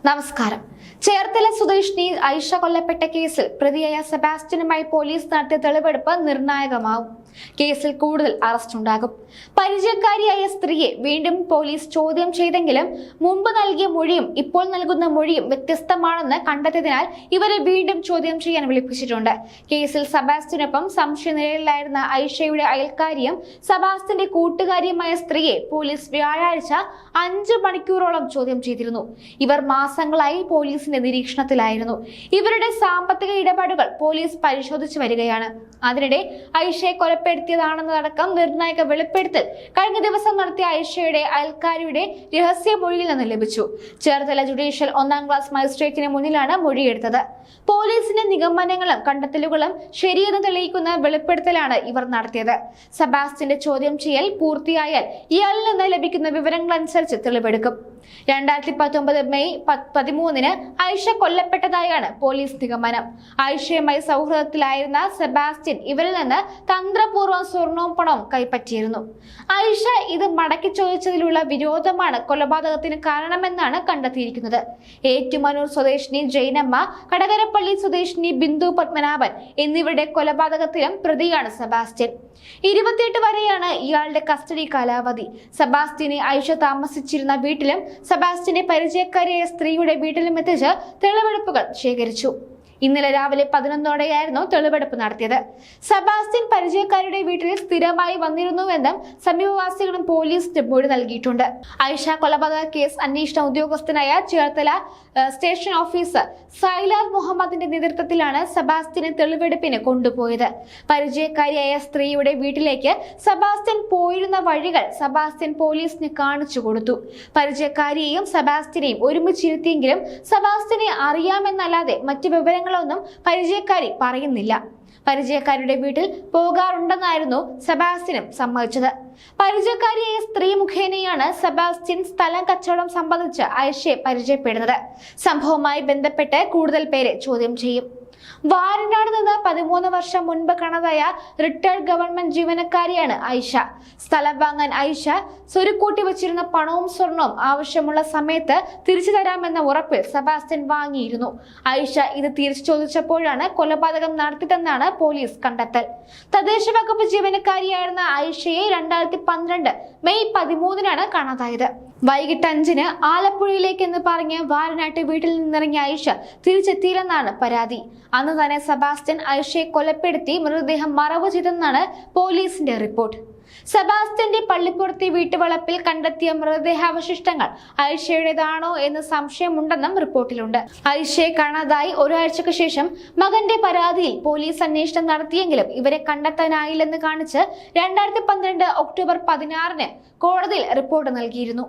നമസ്കാരം. ചേർത്തല സ്വദേശിനി ഐഷ കൊല്ലപ്പെട്ട കേസിൽ പ്രതിയായ സെബാസ്റ്റ്യനുമായി പോലീസ് നടത്തിയ തെളിവെടുപ്പ് നിർണായകമാവും. കേസിൽ കൂടുതൽ അറസ്റ്റ് ഉണ്ടാകും. പരിചയക്കാരിയായ സ്ത്രീയെ വീണ്ടും പോലീസ് ചോദ്യം ചെയ്തെങ്കിലും മുമ്പ് നൽകിയ മൊഴിയും ഇപ്പോൾ നൽകുന്ന മൊഴിയും വ്യത്യസ്തമാണെന്ന് കണ്ടെത്തിയതിനാൽ ഇവരെ വീണ്ടും ചോദ്യം ചെയ്യാൻ വിളിപ്പിച്ചിട്ടുണ്ട്. കേസിൽ സെബാസ്റ്റ്യനൊപ്പം സംശയനിഴലിലായിരുന്ന ഐഷയുടെ അയൽക്കാരിയും സെബാസ്റ്റ്യന്റെ കൂട്ടുകാരിയുമായ സ്ത്രീയെ പോലീസ് വ്യാഴാഴ്ച 5 മണിക്കൂറോളം ചോദ്യം ചെയ്തിരുന്നു. ഇവർ മാസങ്ങളായി പോലീസിന്റെ നിരീക്ഷണത്തിലായിരുന്നു. ഇവരുടെ സാമ്പത്തിക ഇടപാടുകൾ പോലീസ് പരിശോധിച്ചു വരികയാണ്. അതിനിടെ ഐഷയെ കൊലപ്പെടുത്തിയതാണെന്നതടക്കം നിർണായക വെളിപ്പെടുത്തൽ കഴിഞ്ഞ ദിവസം നടത്തിയ ഐഷയുടെ അയൽക്കാരിയുടെ രഹസ്യമൊഴിയിൽ നിന്ന് ലഭിച്ചു. ചേർത്തല ജുഡീഷ്യൽ 1ാം ക്ലാസ് മജിസ്ട്രേറ്റിന് മുന്നിലാണ് മൊഴിയെടുത്തത്. പോലീസിന്റെ നിഗമനങ്ങളും കണ്ടെത്തലുകളും ശരിയെന്ന് തെളിയിക്കുന്ന വെളിപ്പെടുത്തലാണ് ഇവർ നടത്തിയത്. സെബാസ്റ്റ്യന്റെ ചോദ്യം ചെയ്യൽ പൂർത്തിയായാൽ ഇയാളിൽ നിന്ന് ലഭിക്കുന്ന വിവരങ്ങൾ അനുസരിച്ച് തെളിവെടുക്കും. 2019 മെയ് 13-ന് ഐഷ കൊല്ലപ്പെട്ടതായാണ് പോലീസ് നിഗമനം. ഐഷയുമായി സൗഹൃദത്തിലായിരുന്ന സെബാസ്റ്റ്യൻ ഇവരിൽ നിന്ന് തന്ത്രപൂർവ്വം സ്വർണവും പണവും കൈപ്പറ്റിയിരുന്നു. ഐഷ ഇത് മടക്കി ചോദിച്ചതിലുള്ള വിരോധമാണ് കൊലപാതകത്തിന് കാരണമെന്നാണ് കണ്ടെത്തിയിരിക്കുന്നത്. ഏറ്റുമാനൂർ സ്വദേശിനി ജൈനമ്മ, കടകരപ്പള്ളി സ്വദേശിനി ബിന്ദു പത്മനാഭൻ എന്നിവരുടെ കൊലപാതകത്തിലും പ്രതിയാണ് സെബാസ്റ്റ്യൻ. 28 വരെയാണ് ഇയാളുടെ കസ്റ്റഡി കാലാവധി. സെബാസ്റ്റ്യനെ ഐഷ താമസിച്ചിരുന്ന വീട്ടിലും സെബാസ്റ്റ്യന്റെ പരിചയക്കാരിയായ സ്ത്രീയുടെ വീട്ടിലും എത്തിച്ച് തെളിവെടുപ്പുകൾ ശേഖരിച്ചു. ഇന്നലെ രാവിലെ 11ഓടെയായിരുന്നു തെളിവെടുപ്പ് നടത്തിയത്. സെബാസ്റ്റ്യൻ പരിചയക്കാരുടെ വീട്ടിൽ സ്ഥിരമായി വന്നിരുന്നുവെന്നും സമീപവാസികളും പോലീസിന് മൊഴി നൽകിയിട്ടുണ്ട്. ഐഷ കൊലപാതക കേസ് അന്വേഷണ ഉദ്യോഗസ്ഥനായ ചേർത്തല സ്റ്റേഷൻ ഓഫീസർ സൈലാർ മുഹമ്മദിന്റെ നേതൃത്വത്തിലാണ് സെബാസ്റ്റ്യനെ തെളിവെടുപ്പിന് കൊണ്ടുപോയത്. പരിചയക്കാരിയായ സ്ത്രീയുടെ വീട്ടിലേക്ക് സെബാസ്റ്റ്യൻ പോയിരുന്ന വഴികൾ സെബാസ്റ്റ്യൻ പോലീസിന് കാണിച്ചു കൊടുത്തു. പരിചയക്കാരിയെയും സെബാസ്റ്റ്യനെയും ഒരുമിച്ചിരുത്തിയെങ്കിലും സെബാസ്റ്റ്യനെ അറിയാമെന്നല്ലാതെ മറ്റു വിവരങ്ങളൊന്നും പരിചയക്കാരി പറയുന്നില്ല. പരിചയക്കാരുടെ വീട്ടിൽ പോകാറുണ്ടെന്നായിരുന്നു സെബാസ്റ്റ്യനും സമ്മതിച്ചത്. പരിചയക്കാരിയായ സ്ത്രീ മുഖേനയാണ് സെബാസ്റ്റ്യൻ സ്ഥലം കച്ചവടം സംബന്ധിച്ച് ഐഷയെ പരിചയപ്പെടുന്നത്. സംഭവവുമായി ബന്ധപ്പെട്ട് കൂടുതൽ പേരെ ചോദ്യം ചെയ്യും. വാരനാട് നിന്ന് 13 വർഷം മുൻപ് കാണാതായ റിട്ടയർഡ് ഗവൺമെന്റ് ജീവനക്കാരിയാണ് ഐഷ. സ്ഥലം വാങ്ങാൻ ഐഷ സ്വരുക്കൂട്ടി വെച്ചിരുന്ന പണവും സ്വർണവും ആവശ്യമുള്ള സമയത്ത് തിരിച്ചു തരാമെന്ന ഉറപ്പിൽ സെബാസ്റ്റ്യൻ വാങ്ങിയിരുന്നു. ഐഷ ഇത് തിരിച്ചു ചോദിച്ചപ്പോഴാണ് കൊലപാതകം നടത്തിയതെന്നാണ് പോലീസ് കണ്ടെത്തൽ. തദ്ദേശ വകുപ്പ് ജീവനക്കാരിയായിരുന്ന ഐഷയെ 2012 മെയ് 13-നാണ് കാണാതായത്. വൈകിട്ട് 5-ന് ആലപ്പുഴയിലേക്കെന്ന് പറഞ്ഞ് വാരനാട്ട് വീട്ടിൽ നിന്നിറങ്ങിയ ഐഷ തിരിച്ചെത്തിയില്ലെന്നാണ് പരാതി. അന്ന് തന്നെ സെബാസ്റ്റ്യൻ ഐഷയെ കൊലപ്പെടുത്തി മൃതദേഹം മറവ് ചെയ്തെന്നാണ് പോലീസിന്റെ റിപ്പോർട്ട്. സെബാസ്റ്റ്യന്റെ പള്ളിപ്പുറത്തെ വീട്ടുവളപ്പിൽ കണ്ടെത്തിയ മൃതദേഹാവശിഷ്ടങ്ങൾ ഐഷയുടേതാണോ എന്ന് സംശയമുണ്ടെന്നും റിപ്പോർട്ടിലുണ്ട്. ഐഷയെ കാണാതായി ഒരാഴ്ചയ്ക്ക് ശേഷം മകന്റെ പരാതിയിൽ പോലീസ് അന്വേഷണം നടത്തിയെങ്കിലും ഇവരെ കണ്ടെത്താനായില്ലെന്ന് കാണിച്ച് 2012 ഒക്ടോബർ 16-ന് കോടതിയിൽ റിപ്പോർട്ട് നൽകിയിരുന്നു.